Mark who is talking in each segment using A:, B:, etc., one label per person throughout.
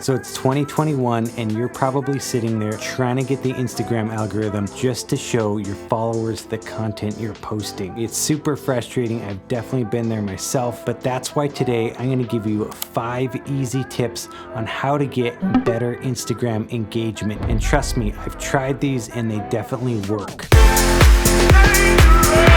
A: So it's 2021 and you're probably sitting there trying to get the Instagram algorithm just to show your followers the content you're posting. It's super frustrating. I've definitely been there myself, but that's why today I'm gonna give you 5 easy tips on how to get better Instagram engagement. And trust me, I've tried these and they definitely work.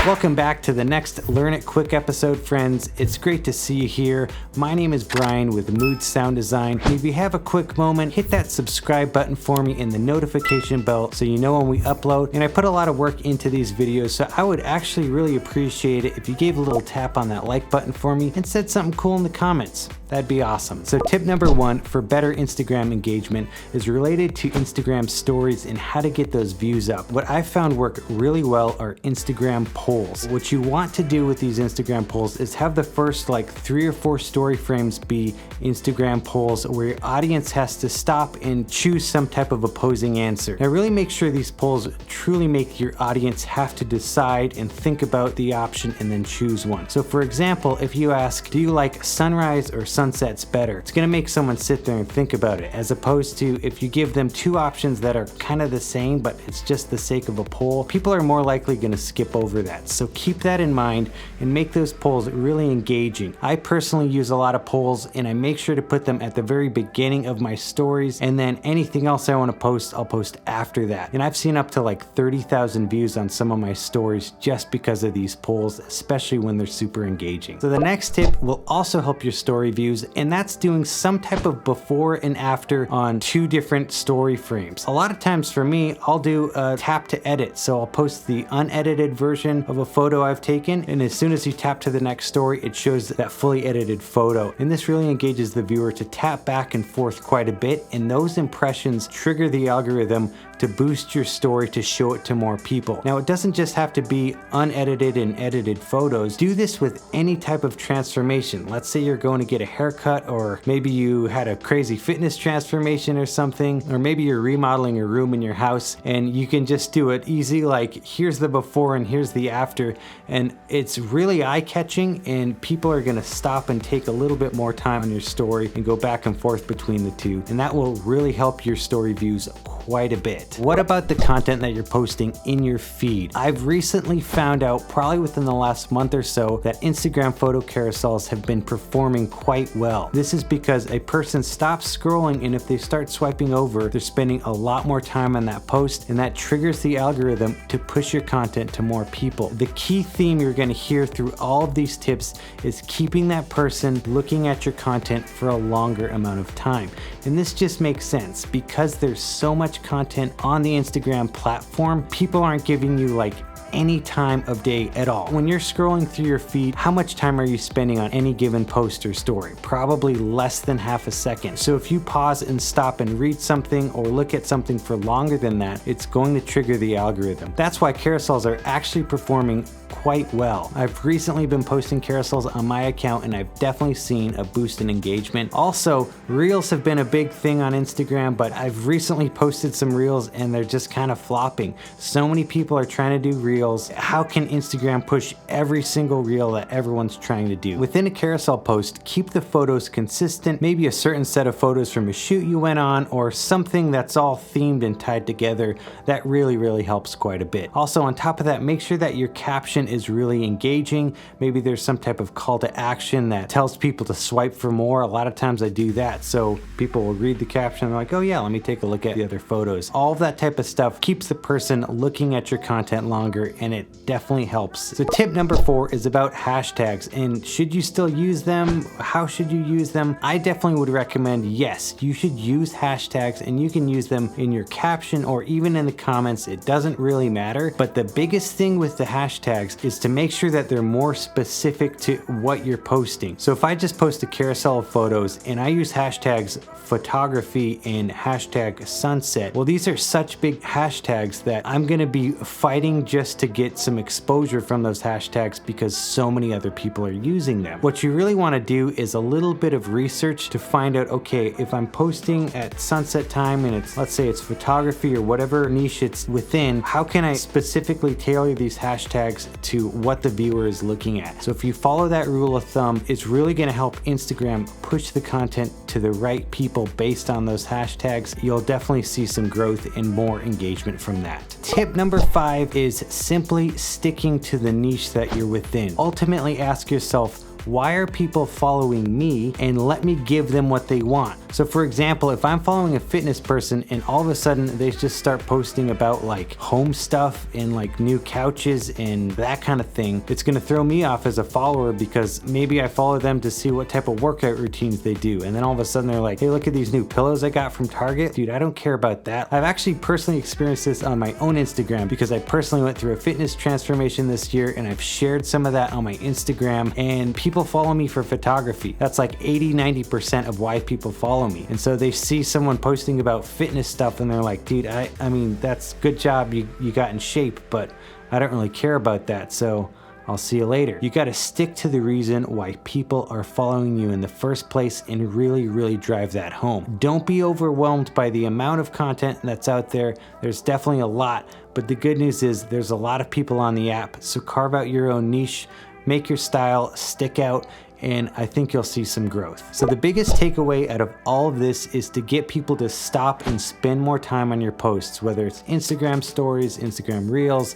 A: Welcome back to the next Learn It Quick episode, friends. It's great to see you here. My name is Brian with Mood Sound Design. If you have a quick moment, hit that subscribe button for me and the notification bell so you know when we upload. And I put a lot of work into these videos, so I would actually really appreciate it if you gave a little tap on that like button for me and said something cool in the comments. That'd be awesome. So tip number 1 for better Instagram engagement is related to Instagram stories and how to get those views up. What I found work really well are Instagram polls. What you want to do with these Instagram polls is have the first like 3 or 4 story frames be Instagram polls where your audience has to stop and choose some type of opposing answer. Now really make sure these polls truly make your audience have to decide and think about the option and then choose one. So for example, if you ask, do you like sunrise or sunsets better? It's gonna make someone sit there and think about it, as opposed to if you give them 2 options that are kind of the same, but it's just the sake of a poll, people are more likely gonna skip over that. So keep that in mind and make those polls really engaging. I personally use a lot of polls and I make sure to put them at the very beginning of my stories, and then anything else I wanna post, I'll post after that. And I've seen up to like 30,000 views on some of my stories just because of these polls, especially when they're super engaging. So the next tip will also help your story views, and that's doing some type of before and after on 2 different story frames. A lot of times for me, I'll do a tap to edit. So I'll post the unedited version of a photo I've taken, and as soon as you tap to the next story, it shows that fully edited photo. And this really engages the viewer to tap back and forth quite a bit, and those impressions trigger the algorithm to boost your story to show it to more people. Now, it doesn't just have to be unedited and edited photos. Do this with any type of transformation. Let's say you're going to get a haircut, or maybe you had a crazy fitness transformation or something, or maybe you're remodeling a room in your house and you can just do it easy, like here's the before and here's the after, and it's really eye-catching and people are gonna stop and take a little bit more time on your story and go back and forth between the 2, and that will really help your story views quite a bit. What about the content that you're posting in your feed? I've recently found out, probably within the last month or so, that Instagram photo carousels have been performing quite well. This is because a person stops scrolling, and if they start swiping over, they're spending a lot more time on that post, and that triggers the algorithm to push your content to more people. The key theme you're gonna hear through all of these tips is keeping that person looking at your content for a longer amount of time. And this just makes sense because there's so much content on the Instagram platform. People aren't giving you like any time of day at all. When you're scrolling through your feed, how much time are you spending on any given post or story? Probably less than half a second. So if you pause and stop and read something or look at something for longer than that, it's going to trigger the algorithm. That's why carousels are actually performing quite well. I've recently been posting carousels on my account and I've definitely seen a boost in engagement. Also, reels have been a big thing on Instagram, but I've recently posted some reels and they're just kind of flopping. So many people are trying to do reels. How can Instagram push every single reel that everyone's trying to do? Within a carousel post, keep the photos consistent, maybe a certain set of photos from a shoot you went on or something that's all themed and tied together. That really helps quite a bit. Also, on top of that, make sure that your caption is really engaging. Maybe there's some type of call to action that tells people to swipe for more. A lot of times I do that, so people will read the caption and they're like, oh yeah, let me take a look at the other photos. All of that type of stuff keeps the person looking at your content longer, and it definitely helps. So tip number 4 is about hashtags, and should you still use them? How should you use them? I definitely would recommend, yes, you should use hashtags, and you can use them in your caption or even in the comments. It doesn't really matter, but the biggest thing with the hashtags is to make sure that they're more specific to what you're posting. So if I just post a carousel of photos and I use hashtags photography and hashtag sunset, well, these are such big hashtags that I'm gonna be fighting just to get some exposure from those hashtags because so many other people are using them. What you really wanna do is a little bit of research to find out, okay, if I'm posting at sunset time and it's, let's say it's photography or whatever niche it's within, how can I specifically tailor these hashtags to what the viewer is looking at. So if you follow that rule of thumb, it's really gonna help Instagram push the content to the right people based on those hashtags. You'll definitely see some growth and more engagement from that. Tip number 5 is simply sticking to the niche that you're within. Ultimately ask yourself, why are people following me, and let me give them what they want. So for example, if I'm following a fitness person and all of a sudden they just start posting about like home stuff and like new couches and that kind of thing, it's gonna throw me off as a follower because maybe I follow them to see what type of workout routines they do. And then all of a sudden they're like, hey, look at these new pillows I got from Target. Dude, I don't care about that. I've actually personally experienced this on my own Instagram because I personally went through a fitness transformation this year and I've shared some of that on my Instagram, and people follow me for photography. That's like 80-90% of why people follow me. And so they see someone posting about fitness stuff and they're like, dude, I mean, that's good job, you got in shape, but I don't really care about that, so I'll see you later. You gotta stick to the reason why people are following you in the first place and really drive that home. Don't be overwhelmed by the amount of content that's out there. There's definitely a lot, but the good news is there's a lot of people on the app, so carve out your own niche, make your style stick out, and I think you'll see some growth. So the biggest takeaway out of all of this is to get people to stop and spend more time on your posts, whether it's Instagram stories, Instagram reels,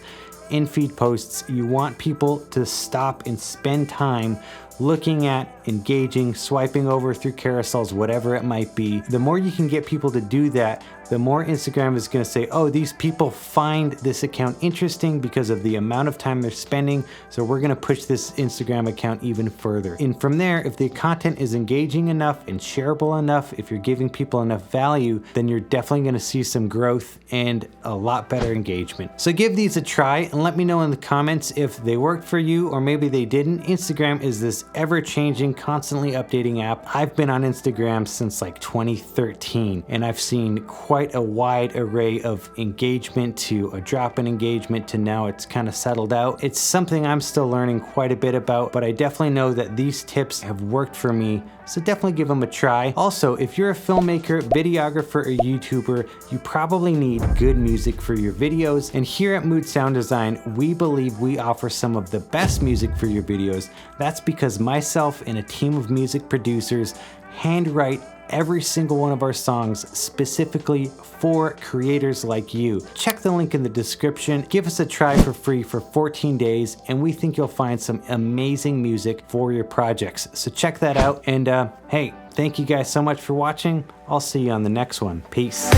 A: in-feed posts. You want people to stop and spend time looking at, engaging, swiping over through carousels, whatever it might be. The more you can get people to do that, the more Instagram is gonna say, oh, these people find this account interesting because of the amount of time they're spending, so we're gonna push this Instagram account even further. And from there, if the content is engaging enough and shareable enough, if you're giving people enough value, then you're definitely gonna see some growth and a lot better engagement. So give these a try and let me know in the comments if they worked for you or maybe they didn't. Instagram is this ever-changing, constantly updating app. I've been on Instagram since like 2013, and I've seen quite a wide array of engagement to a drop in engagement to now it's kind of settled out. It's something I'm still learning quite a bit about, but I definitely know that these tips have worked for me, so definitely give them a try. Also, if you're a filmmaker, videographer, or YouTuber, you probably need good music for your videos, and here at Mood Sound Design, we believe we offer some of the best music for your videos. That's because myself and a team of music producers handwrite every single one of our songs specifically for creators like you. Check the link in the description. Give us a try for free for 14 days, and we think you'll find some amazing music for your projects. So check that out, and hey, thank you guys so much for watching. I'll see you on the next one. Peace.